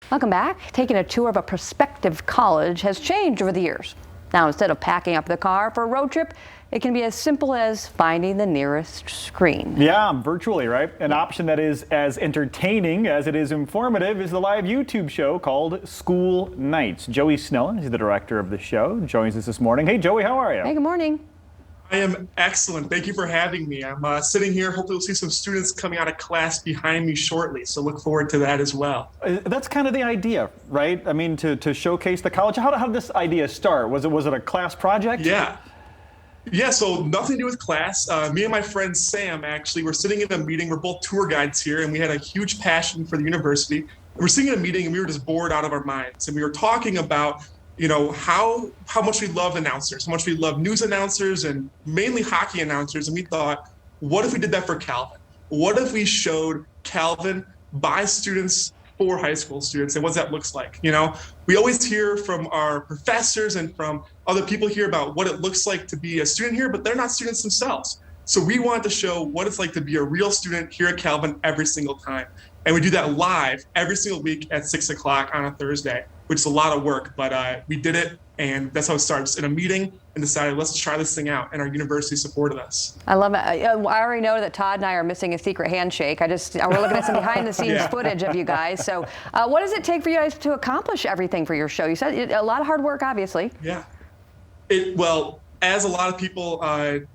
Welcome back. Taking a tour of a prospective college has changed over the years. Now, instead of packing up the car for a road trip, it can be as simple as finding the nearest screen. Yeah, virtually, right? An option that is as entertaining as it is informative is the live YouTube show called School Nights. Joey Snellen is the director of the show, joins us this morning. Hey, Joey, how are you? Hey, good morning. I am excellent. Thank you for having me. I'm sitting here. Hopefully we'll see some students coming out of class behind me shortly. So look forward to that as well. That's kind of the idea, right? I mean, to showcase the college. How did this idea start? Was it a class project? Yeah, so nothing to do with class. Me and my friend Sam actually were sitting in a meeting. We're both tour guides here, and we had a huge passion for the university. We're sitting in a meeting, and we were just bored out of our minds. And we were talking about how much we love announcers, how much we love news announcers and mainly hockey announcers. And we thought, what if we did that for Calvin? What if we showed Calvin by students for high school students and what that looks like? We always hear from our professors and from other people here about what it looks like to be a student here, but they're not students themselves. So we wanted to show what it's like to be a real student here at Calvin every single time. And we do that live every single week at 6 o'clock on a Thursday, which is a lot of work, but we did it, and that's how it starts. In a meeting, and decided, let's try this thing out, and our university supported us. I love it. I already know that Todd and I are missing a secret handshake. We're looking at some behind-the-scenes footage of you guys. So what does it take for you guys to accomplish everything for your show? You said a lot of hard work, obviously. Yeah. Well, as a lot of people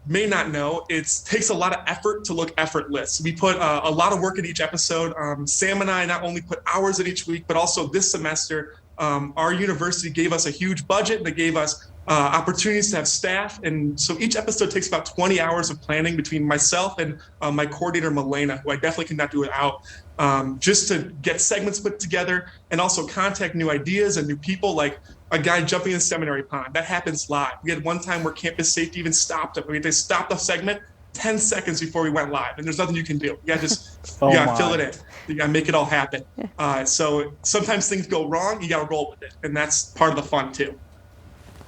may not know, it takes a lot of effort to look effortless. We put a lot of work in each episode. Sam and I not only put hours in each week, but also this semester, our university gave us a huge budget. They gave us opportunities to have staff. And so each episode takes about 20 hours of planning between myself and my coordinator, Milena, who I definitely could not do without, just to get segments put together and also contact new ideas and new people, like a guy jumping in the seminary pond. That happens live. We had one time where campus safety even stopped it. They stopped the segment 10 seconds before we went live, and there's nothing you can do. You gotta just fill it in. You gotta make it all happen. So sometimes things go wrong, you gotta roll with it, and that's part of the fun too.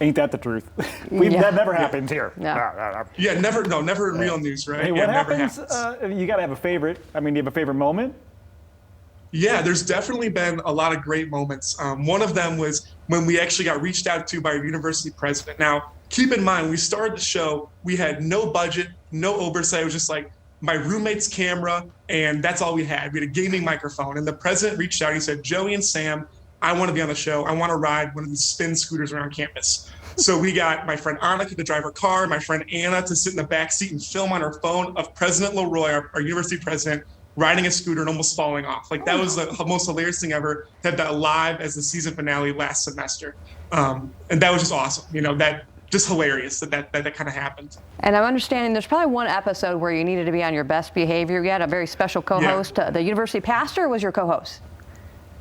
Ain't that the truth? That never happens here. Yeah, never in real news, right? Hey, what happens? You gotta have a favorite. I mean, do you have a favorite moment? Yeah, there's definitely been a lot of great moments. One of them was when we actually got reached out to by our university president. Now, keep in mind, we started the show, we had no budget, no oversight. It was just like my roommate's camera, and that's all we had. We had a gaming microphone, and the president reached out. He said, Joey and Sam, I want to be on the show. I want to ride one of these spin scooters around campus. So we got my friend Annika to drive her car, my friend Anna to sit in the back seat and film on her phone of President Leroy, our university president, riding a scooter and almost falling off. Like, that was the most hilarious thing ever. Had that live as the season finale last semester. And that was just awesome. That just hilarious that kind of happened. And I'm understanding there's probably one episode where you needed to be on your best behavior. You had a very special co-host. The university pastor was your co-host.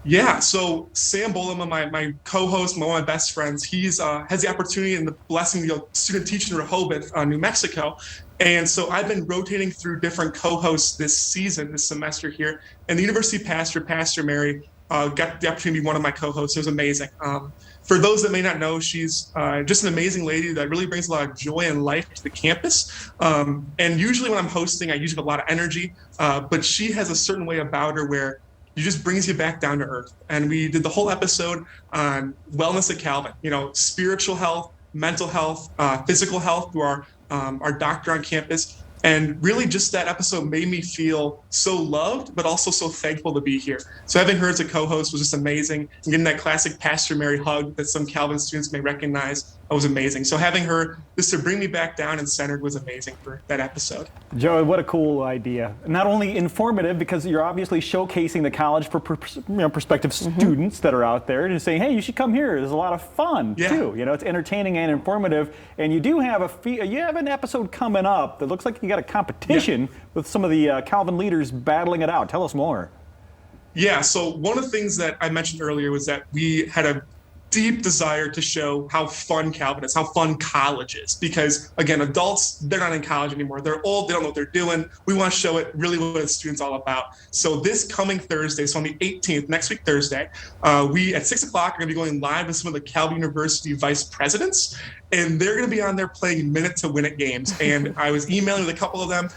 Yeah, so Sam Bolema, my co-host, one of my best friends, he's has the opportunity and the blessing to be a student teacher in Rehoboth, New Mexico. And so I've been rotating through different co-hosts this semester here. And the university pastor, Pastor Mary, got the opportunity to be one of my co-hosts. It was amazing. For those that may not know, she's just an amazing lady that really brings a lot of joy and life to the campus. And usually when I'm hosting, I usually have a lot of energy, but she has a certain way about her where it just brings you back down to earth. And we did the whole episode on wellness at Calvin, spiritual health, mental health, physical health through our doctor on campus. And really just that episode made me feel so loved, but also so thankful to be here. So having her as a co-host was just amazing. And getting that classic Pastor Mary hug that some Calvin students may recognize was amazing. So having her just to bring me back down and centered was amazing for that episode. Joey, what a cool idea. Not only informative, because you're obviously showcasing the college for prospective students that are out there and saying, hey, you should come here. There's a lot of fun too. It's entertaining and informative. And you do have an episode coming up that looks like you got a competition with some of the Calvin leaders battling it out. Tell us more. Yeah, so one of the things that I mentioned earlier was that we had a deep desire to show how fun Calvin is, how fun college is. Because again, adults, they're not in college anymore. They're old, they don't know what they're doing. We want to show it really what a student's all about. So this coming Thursday, so on the 18th, next week Thursday, we at 6 o'clock are going to be going live with some of the Calvin University vice presidents. And they're going to be on there playing minute to win it games. And I was emailing with a couple of them.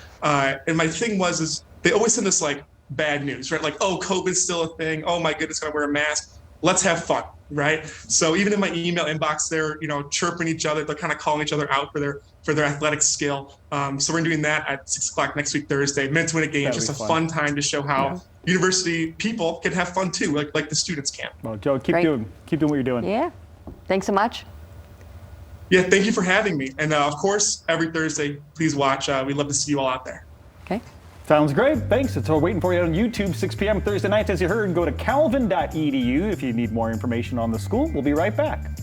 And my thing is they always send us like bad news, right? Like, oh, COVID's still a thing. Oh my goodness, gotta wear a mask. let's have fun, right? So even in my email inbox, they're chirping each other, they're kind of calling each other out for their athletic skill. So we're doing that at 6 o'clock next week, Thursday. Minute to Win a Game, just a fun time to show how university people can have fun too, like the students can. Well, Joe, keep doing what you're doing. Yeah. Thanks so much. Yeah, thank you for having me. And of course, every Thursday, please watch. We'd love to see you all out there. Okay. Sounds great. Thanks. It's all waiting for you on YouTube, 6 p.m. Thursday night. As you heard, go to calvin.edu if you need more information on the school. We'll be right back.